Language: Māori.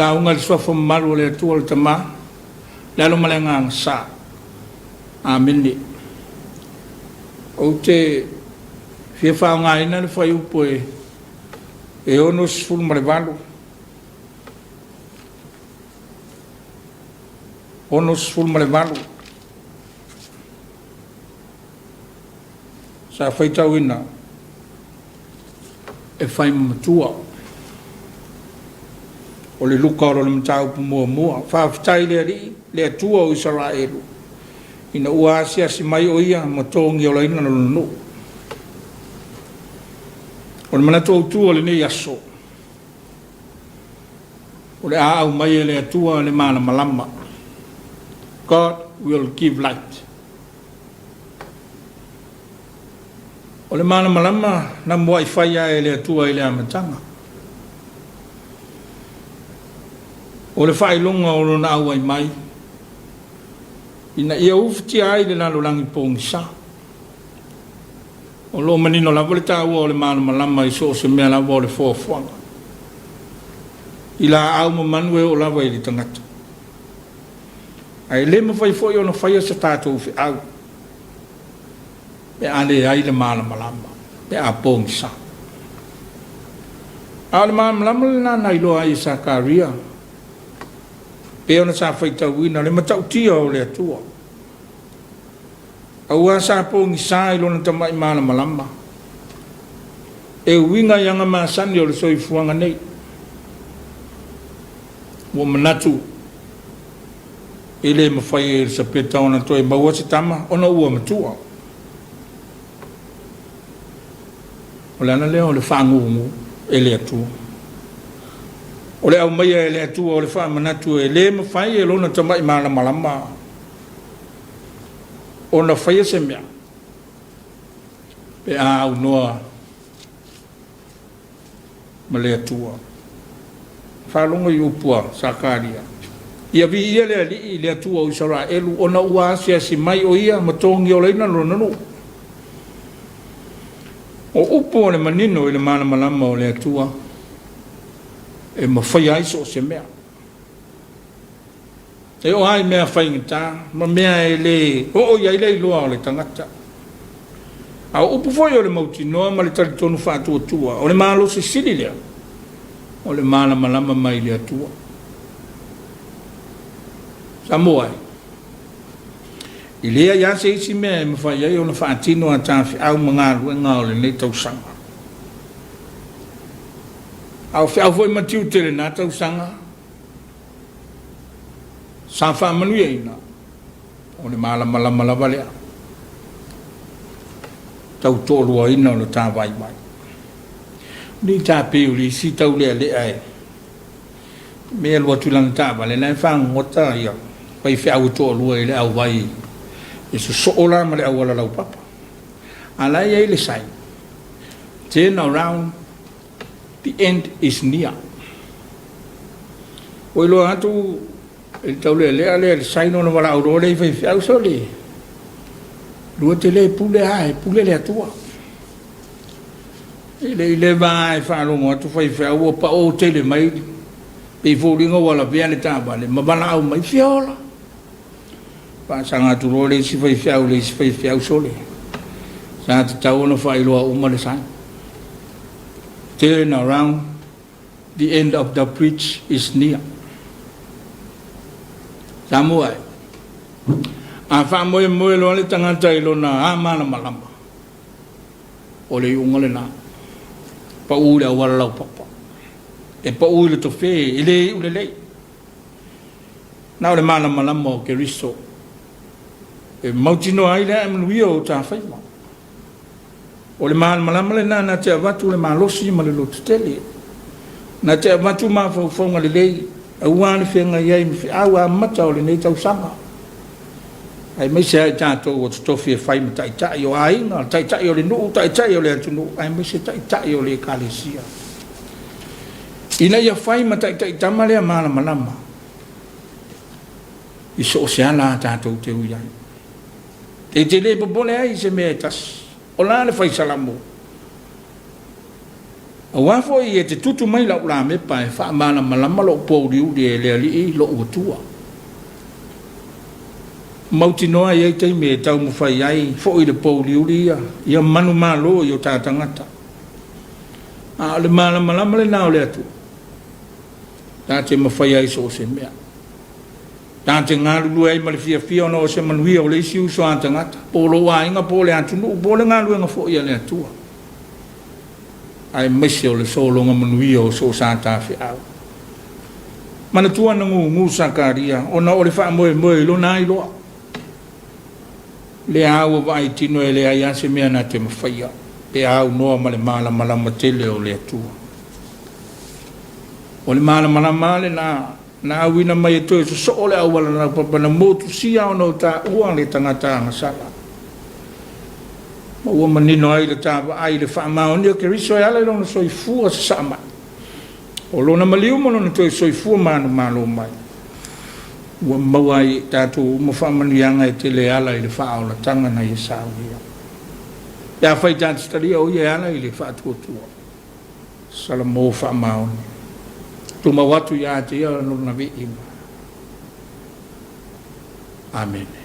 launga swa fo malu le tu al tama lalu malengang sa amini o te fia fa ngai na le fai upo e onos ful marevalu onos ful marevalu sa fai tauina e fai matua o le luka o le matau mua whaafitai le atua o Israelu ina ua asia si mai o ia matongi o laina no o le manatu au tua le nei aso o le au mai le atua le mana malama God will give light o le mana malama na mua i whaia le atua le amatanga o le whailonga o lona au ai mai ina ia ufti ai le nalo langi pōngisa o lo manino lavo le tāua o le mana malama i so se mea lavo o le fōwhanga i la au mamanu e o lava i le tangata ai le mawhai fo i ona whaia sa tātou fi au pe ale ai le mana malama pe a pōngisa a le mana malama le nana i loa i sa kāria pe ona sa faitauina le matautia o le atua aua sa pōngisa i lona tamai mana malama e uinga ianga masani o le soifuanga nei ua manatu i le mawhai e sa peta ona toi maua se tama ona ua matua o le ana leo le whangungu e le atua o le au mai e le atua o le wha manatu e le mawhai e lona tamai mana malama o na whaia se mea pe a au noa ma le atua whalonga i upua sa kāria ia vi ia le ali le atua o Israelu o na ua asia si mai o ia matongi o leina lonanu o upu o le manino i le mana malama o le atua e mawhai ai so se mea e o ai mea whaingita ma mea e le o iai le iloa o le tangata a upu foi o le mauti noa ma le taritonu whātua tua o le malo se siri lea o le mana malama mai le atua Samoa i lea ia se isi mea e mawhai ai o na whaatino a tāwhi au mga ruenga o le nei tausanga au fi au foi matiu tele na tausanga sa fa manu ye ina o le malama lava lea tau tōrua ina o le tā vai mai ni tā pēu li si tau lea lea e mea lua tulanga tā vale lai whangota ia pai whi au tōrua i le au vai e so soola ma le au ala lau papa alai ei le sai turn around the end is near o ilo atu il tau le saino na wala uro le fai fiau so le lua te le pule ai pule le atua ile vai fa lo mo tu fai fiau o pa o te le mai pe folingo wala via le taba le mabala au mai fiola pa sanga tu ro le si fai fiau so le sa te tau no fai lo uma le sai turn around the end of the bridge is near Samoa a wha moe lo le tangata i lona a mana malama o le unga le na pa ule a wala lau papa e pa ule to fe i le ule lei na o le mana malama o ke riso e mautino ai le amnuia o ta whaima o le mana malama le na te avatu le malosi ma le lotu tele na te avatu ma whauwhaunga le lei auane whenga iei mi aua mata o le nei tau sanga ai mai se ai tātou o tutofi e whai ma taitai o ainga taitai o le nuu taitai o le atunu ai mai se taitai o le kalesia ina ia whai ma taitai tama lea mana manama i so se ala tātou te ui ai te le popole ai se mea tas o la le whai salamo Wa fo I te tutu mai la ula me pa fa mana malama lo po riu de le ali lo utua. Mauti noa ye te me tau mo fai ai fo I le po riu lia ia manu malo yo ta tangata. A le malama le na le atu. Ta te mo fai ai so se mea. Ta te ngalu ai ma le fia no se manuia o le siu so tangata. Po lo wa inga po le atu no po le ngalu nga fo ia le atua. Ai mesi o le solonga manuia o so santa fi au. Mana tua na ngu sakaria o na o le wha moe lo na I loa. Le au vai tino e le ai ase mea na te mawhaia. Le au noa ma le malama tele o le atua. O le malama le na awina mai e toi so o le au wala na papana motu sia o no ta uang le tangata anga sala. Ma ua manino ai le taba ai le whaamao ni o ke riso e ala I lona soifua sa sama. O lona maliu mo lona toi soifua malo mai. Ua mawai tātou mo whaamanianga e te le ala I le whaao la tanga na I sao ia. Ia whai tātistari au I ala I le whaatuatua. Sala mo whaamao ni. Tuma watu ia te ia lona vi ima. Amen.